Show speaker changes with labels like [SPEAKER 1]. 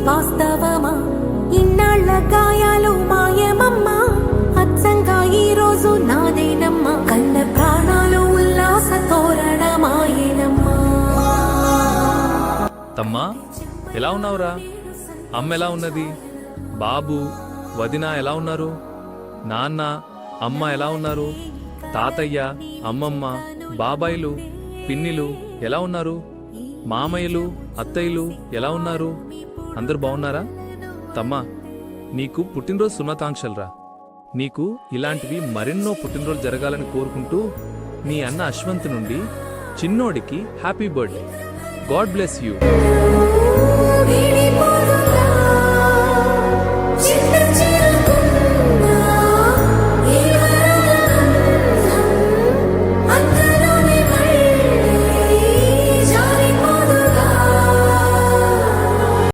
[SPEAKER 1] వాస్తవమా? ఇన్నాళ్ళ గాయాలు మాయమమ్మా, అచ్చంగా ఈ రోజు నాదేనమ్మా. కన్న ప్రాణాలు ఉల్లాస తోరణమాయేనమ్మా.
[SPEAKER 2] తమ్మా, ఎలా ఉన్నావురా? అమ్మ ఎలా ఉన్నది? బాబు, వదిన ఎలా ఉన్నారు? నాన్న, అమ్మ ఎలా ఉన్నారు? తాతయ్య, అమ్మమ్మ, బాబాయిలు, పిన్నిలు ఎలా ఉన్నారు? మామయ్యలు, అత్తయ్యలు ఎలా ఉన్నారు? అందరూ బాగున్నారా? తమ్మా, నీకు పుట్టినరోజు శుభాకాంక్షలురా. నీకు ఇలాంటివి మరెన్నో పుట్టినరోజు జరగాలని కోరుకుంటూ నీ అన్న అశ్వంత్ నుండి చిన్నోడికి happy birthday. God bless you.